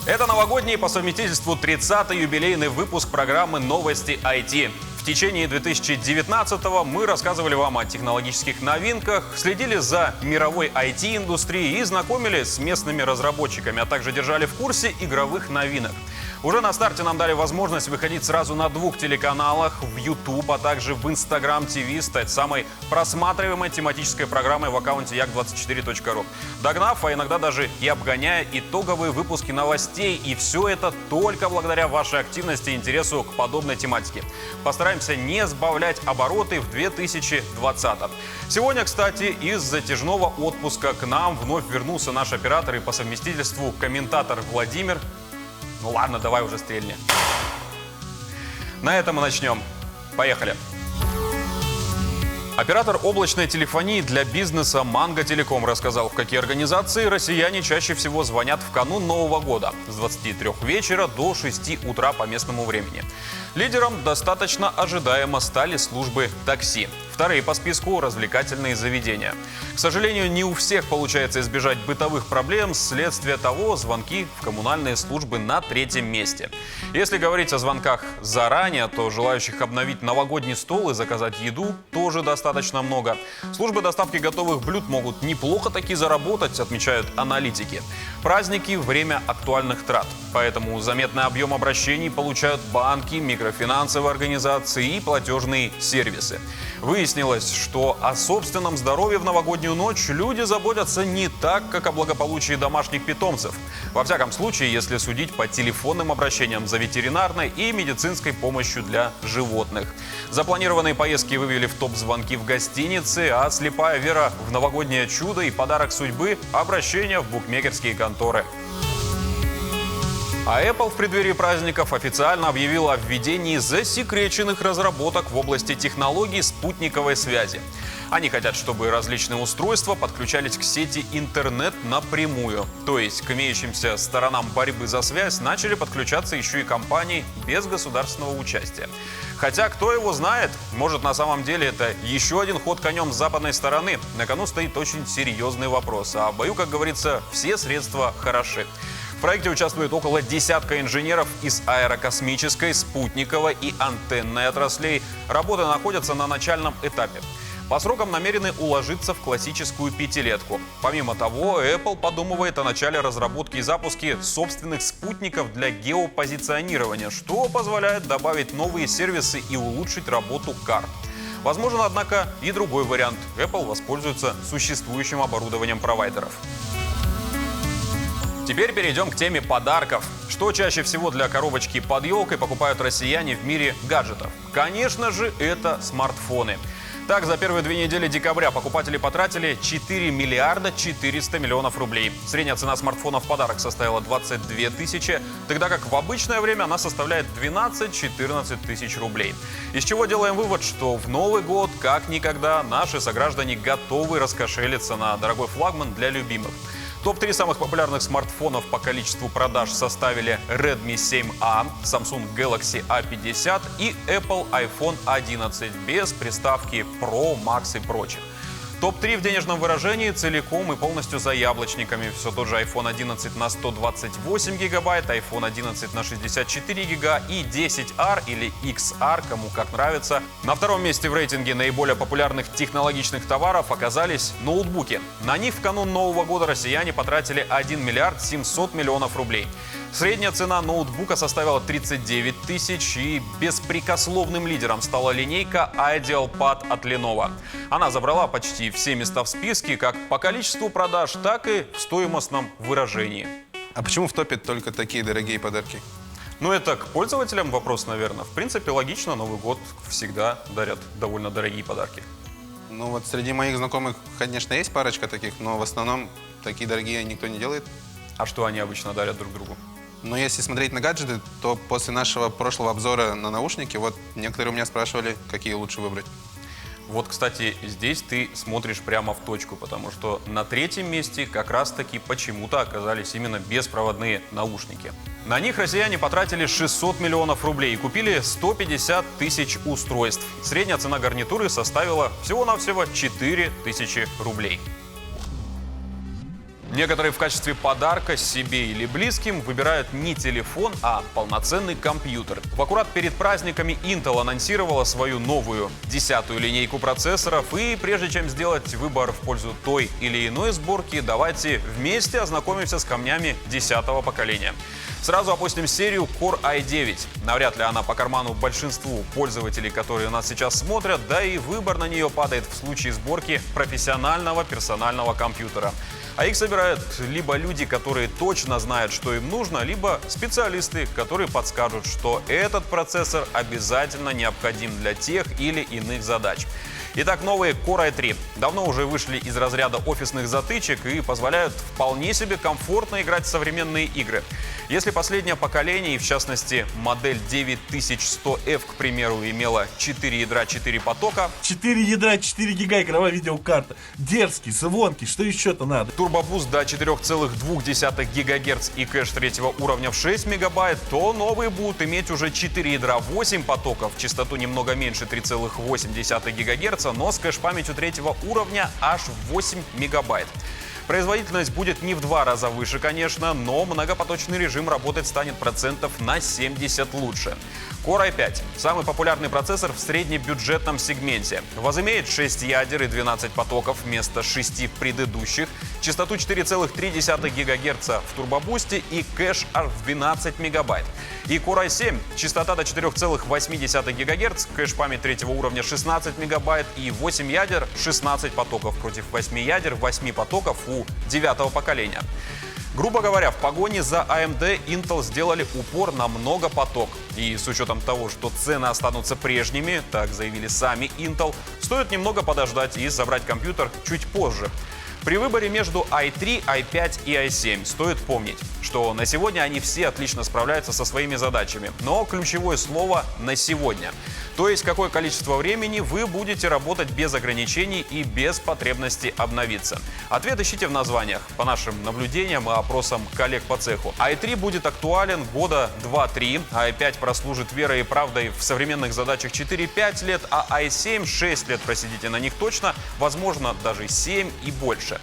Это новогодний по совместительству 30-й юбилейный выпуск программы «Новости IT». В течение 2019-го мы рассказывали вам о технологических новинках, следили за мировой IT-индустрией и знакомились с местными разработчиками, а также держали в курсе игровых новинок. Уже на старте нам дали возможность выходить сразу на 2 телеканалах, в YouTube, а также в Instagram TV, стать самой просматриваемой тематической программой в аккаунте як24.ру. Догнав, а иногда даже и обгоняя итоговые выпуски новостей. И все это только благодаря вашей активности и интересу к подобной тематике. Постараемся не сбавлять обороты в 2020-м. Сегодня, кстати, из затяжного отпуска к нам вновь вернулся наш оператор и по совместительству комментатор Владимир. Ну ладно, давай уже стрельни. На этом мы начнем. Поехали. Оператор облачной телефонии для бизнеса Манго Телеком рассказал, в какие организации россияне чаще всего звонят в канун Нового года с 23 вечера до 6 утра по местному времени. Лидером достаточно ожидаемо стали службы такси. Вторые по списку – развлекательные заведения. К сожалению, не у всех получается избежать бытовых проблем, вследствие того звонки в коммунальные службы на 3-м месте. Если говорить о звонках заранее, то желающих обновить новогодний стол и заказать еду тоже достаточно много. Службы доставки готовых блюд могут неплохо таки заработать, отмечают аналитики. Праздники – время актуальных трат, поэтому заметный объем обращений получают банки, микрофинансовые организации и платежные сервисы. Выяснилось, что о собственном здоровье в новогоднюю ночь люди заботятся не так, как о благополучии домашних питомцев. Во всяком случае, если судить по телефонным обращениям за ветеринарной и медицинской помощью для животных. Запланированные поездки вывели в топ звонки в гостинице, а слепая вера в новогоднее чудо и подарок судьбы – обращения в букмекерские конторы. А Apple в преддверии праздников официально объявила о введении засекреченных разработок в области технологий спутниковой связи. Они хотят, чтобы различные устройства подключались к сети интернет напрямую. То есть к имеющимся сторонам борьбы за связь начали подключаться еще и компании без государственного участия. Хотя, кто его знает, может на самом деле это еще один ход конем с западной стороны. На кону стоит очень серьезный вопрос. А в бою, как говорится, все средства хороши. В проекте участвует около десятка инженеров из аэрокосмической, спутниковой и антенной отраслей. Работы находятся на начальном этапе. По срокам намерены уложиться в классическую 5-летку. Помимо того, Apple подумывает о начале разработки и запуске собственных спутников для геопозиционирования, что позволяет добавить новые сервисы и улучшить работу карт. Возможен, однако, и другой вариант. Apple воспользуется существующим оборудованием провайдеров. Теперь перейдем к теме подарков. Что чаще всего для коробочки под елкой покупают россияне в мире гаджетов? Конечно же, это смартфоны. Так, за первые 2 недели декабря покупатели потратили 4 миллиарда 400 миллионов рублей. Средняя цена смартфона в подарок составила 22 тысячи, тогда как в обычное время она составляет 12-14 тысяч рублей. Из чего делаем вывод, что в Новый год, как никогда, наши сограждане готовы раскошелиться на дорогой флагман для любимых. Топ-3 самых популярных смартфонов по количеству продаж составили Redmi 7A, Samsung Galaxy A50 и Apple iPhone 11 без приставки Pro, Max и прочих. Топ-3 в денежном выражении целиком и полностью за яблочниками. Все тот же iPhone 11 на 128 гигабайт, iPhone 11 на 64 гига и 10R или XR, кому как нравится. На втором месте в рейтинге наиболее популярных технологичных товаров оказались ноутбуки. На них в канун Нового года россияне потратили 1 миллиард 700 миллионов рублей. Средняя цена ноутбука составила 39 тысяч, и беспрекословным лидером стала линейка IdealPad от Lenovo. Она забрала почти все места в списке как по количеству продаж, так и в стоимостном выражении. А почему в топе только такие дорогие подарки? Ну, это к пользователям вопрос, наверное. В принципе, логично, Новый год всегда дарят довольно дорогие подарки. Ну вот среди моих знакомых, конечно, есть парочка таких, но в основном такие дорогие никто не делает. А что они обычно дарят друг другу? Но если смотреть на гаджеты, то после нашего прошлого обзора на наушники, вот некоторые у меня спрашивали, какие лучше выбрать. Вот, кстати, здесь ты смотришь прямо в точку, потому что на 3-м месте как раз-таки почему-то оказались именно беспроводные наушники. На них россияне потратили 600 миллионов рублей и купили 150 тысяч устройств. Средняя цена гарнитуры составила всего-навсего 4 тысячи рублей. Некоторые в качестве подарка себе или близким выбирают не телефон, а полноценный компьютер. В аккурат перед праздниками Intel анонсировала свою новую 10-ю линейку процессоров, и прежде чем сделать выбор в пользу той или иной сборки, давайте вместе ознакомимся с камнями 10-го поколения. Сразу опустим серию Core i9. Навряд ли она по карману большинству пользователей, которые нас сейчас смотрят, да и выбор на нее падает в случае сборки профессионального персонального компьютера. А их собирают либо люди, которые точно знают, что им нужно, либо специалисты, которые подскажут, что этот процессор обязательно необходим для тех или иных задач. Итак, новые Core i3 давно уже вышли из разряда офисных затычек и позволяют вполне себе комфортно играть в современные игры. Если последнее поколение, и в частности модель 9100F, к примеру, имела 4 ядра, 4 потока. 4 ядра, 4 гига игровая видеокарта. Дерзкий, звонкий, что еще-то надо? Турбобуст до 4,2 ГГц и кэш третьего уровня в 6 мегабайт, то новые будут иметь уже 4 ядра, 8 потоков, частоту немного меньше 3,8 ГГц, но с кэш-памятью третьего уровня аж 8 мегабайт. Производительность будет не в 2 раза выше, конечно, но многопоточный режим работать станет процентов на 70 лучше. Core i5 – самый популярный процессор в среднебюджетном сегменте. Возымеет 6 ядер и 12 потоков вместо 6 предыдущих, частоту 4,3 ГГц в турбобусте и кэш аж в 12 мегабайт. И Core i7 – частота до 4,8 ГГц, кэш-память третьего уровня 16 мегабайт и 8 ядер, 16 потоков против 8 ядер, 8 потоков у 9-го поколения. Грубо говоря, в погоне за AMD Intel сделали упор на многопоток. И с учетом того, что цены останутся прежними, так заявили сами Intel, стоит немного подождать и забрать компьютер чуть позже. При выборе между i3, i5 и i7 стоит помнить, что на сегодня они все отлично справляются со своими задачами. Но ключевое слово «на сегодня». То есть какое количество времени вы будете работать без ограничений и без потребности обновиться. Ответ ищите в названиях. По нашим наблюдениям и опросам коллег по цеху, i3 будет актуален года 2-3, i5 прослужит верой и правдой в современных задачах 4-5 лет, а i7 6 лет просидите на них точно, возможно даже 7 и больше.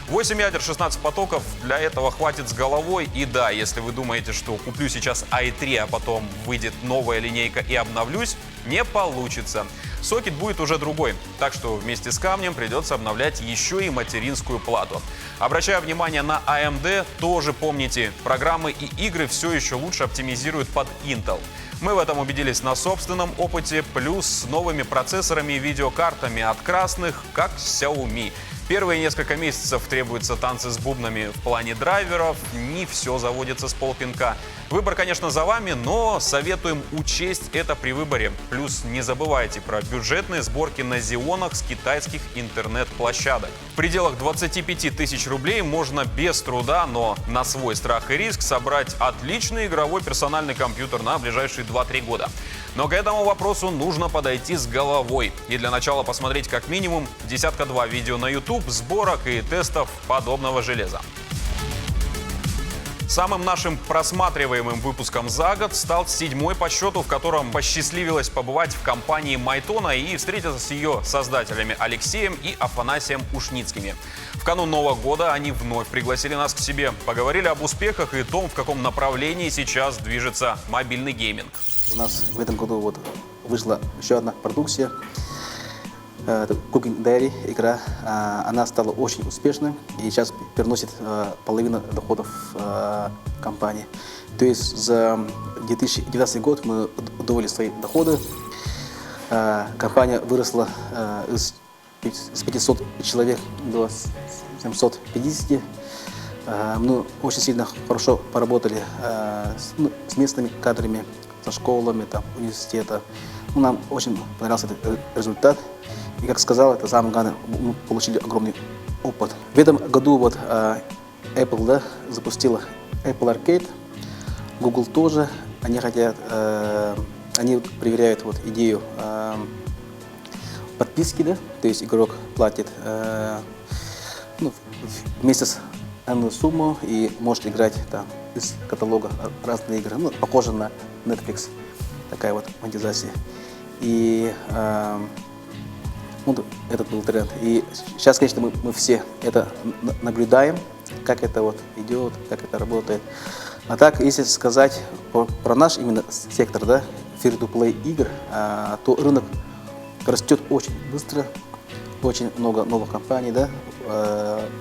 8 ядер, 16 потоков, для этого хватит с головой. И да, если вы думаете, что куплю сейчас i3, а потом выйдет новая линейка и обновлюсь, не получится. Сокет будет уже другой, так что вместе с камнем придется обновлять еще и материнскую плату. Обращая внимание на AMD, тоже помните, программы и игры все еще лучше оптимизируют под Intel. Мы в этом убедились на собственном опыте, плюс с новыми процессорами и видеокартами от красных, как Xiaomi. Первые несколько месяцев требуются танцы с бубнами в плане драйверов, не все заводится с полпинка. Выбор, конечно, за вами, но советуем учесть это при выборе. Плюс не забывайте про бюджетные сборки на Xeonах с китайских интернет-площадок. В пределах 25 тысяч рублей можно без труда, но на свой страх и риск собрать отличный игровой персональный компьютер на ближайшие 2-3 года. Но к этому вопросу нужно подойти с головой. И для начала посмотреть как минимум 10-2 видео на YouTube, сборок и тестов подобного железа. Самым нашим просматриваемым выпуском за год стал 7-й по счету, в котором посчастливилось побывать в компании Майтона и встретиться с ее создателями Алексеем и Афанасием Ушницкими. В канун Нового года они вновь пригласили нас к себе, поговорили об успехах и том, в каком направлении сейчас движется мобильный гейминг. У нас в этом году вышла еще одна продукция. Это Cooking Diary игра. Она стала очень успешной и сейчас приносит половину доходов компании. То есть за 2019 год мы удвоили свои доходы. Компания выросла с 500 человек до 750. Мы очень сильно хорошо поработали с местными кадрами, со школами, университета. Нам очень понравился этот результат. И, как сказал, это самое главное, мы получили огромный опыт. В этом году Apple запустила Apple Arcade, Google тоже. Они хотят, они проверяют идею подписки, то есть игрок платит в месяц энную сумму и может играть из каталога разные игры, похоже на Netflix, такая монетизация. И секунду этот был тренд. И сейчас, конечно, мы все это наблюдаем, как это вот идет, как это работает. А так, если сказать про наш именно сектор, да, free-to-play игр, то рынок растет очень быстро, очень много новых компаний, да,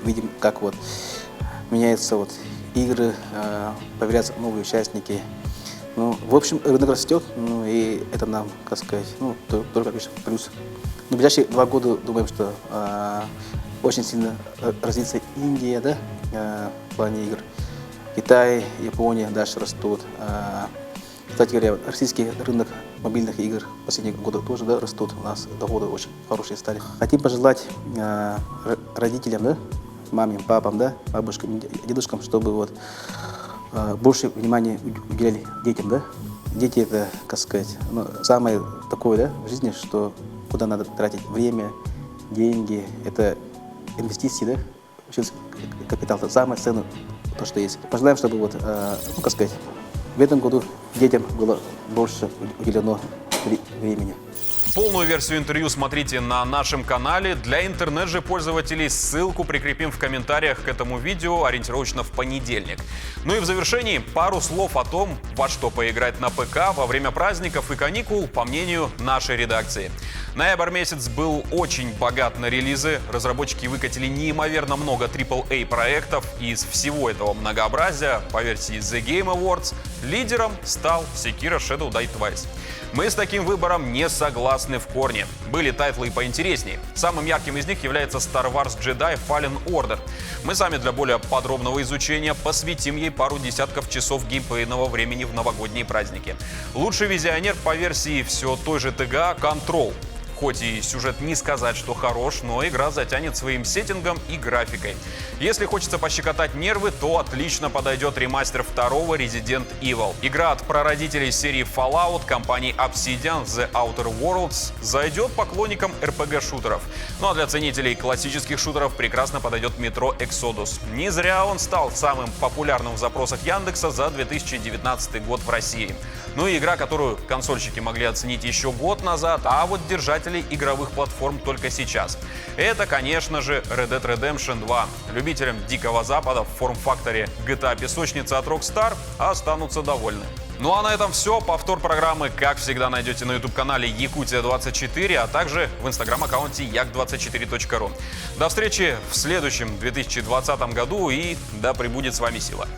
видим, как вот меняются вот игры, появляются новые участники. Ну, в общем, рынок растет, ну, и это нам, как сказать, ну, только лишь плюс. Но в ближайшие 2 года думаем, что очень сильно развится Индия, да, в плане игр. Китай, Япония дальше растут. Кстати говоря, российский рынок мобильных игр в последние годы тоже, да, растут. У нас доходы очень хорошие стали. Хотим пожелать родителям, да, маме, папам, да, бабушкам, дедушкам, чтобы вот больше внимания уделяли детям, да. Дети это, как сказать, ну, самое такое, да, в жизни, что куда надо тратить время, деньги, это инвестиции, да, человеческий капитал, это самое ценное, то, что есть. Пожелаем, чтобы вот, ну, как сказать, в этом году детям было больше уделено времени. Полную версию интервью смотрите на нашем канале. Для интернет же пользователей ссылку прикрепим в комментариях к этому видео ориентировочно в понедельник. Ну и в завершении пару слов о том, во что поиграть на ПК во время праздников и каникул, по мнению нашей редакции. Ноябрь месяц был очень богат на релизы. Разработчики выкатили неимоверно много AAA проектов. И из всего этого многообразия, по версии The Game Awards, лидером стал Sekiro Shadow Die Twice. Мы с таким выбором не согласны в корне. Были тайтлы и поинтереснее. Самым ярким из них является Star Wars Jedi Fallen Order. Мы сами для более подробного изучения посвятим ей пару десятков часов геймплейного времени в новогодние праздники. Лучший визионер по версии все той же ТГА Control. Хоть и сюжет не сказать, что хорош, но игра затянет своим сеттингом и графикой. Если хочется пощекотать нервы, то отлично подойдет ремастер 2-го Resident Evil. Игра от прародителей серии Fallout, компании Obsidian The Outer Worlds, зайдет поклонникам RPG-шутеров. Ну а для ценителей классических шутеров прекрасно подойдет Metro Exodus. Не зря он стал самым популярным в запросах Яндекса за 2019 год в России. Ну и игра, которую консольщики могли оценить еще год назад, а вот держатели игровых платформ только сейчас. Это, конечно же, Red Dead Redemption 2. Любителям Дикого Запада в форм-факторе GTA Песочница от Rockstar останутся довольны. Ну а на этом все. Повтор программы, как всегда, найдете на YouTube-канале Якутия24, а также в Instagram-аккаунте yak24.ru. До встречи в следующем 2020 году и да пребудет с вами сила.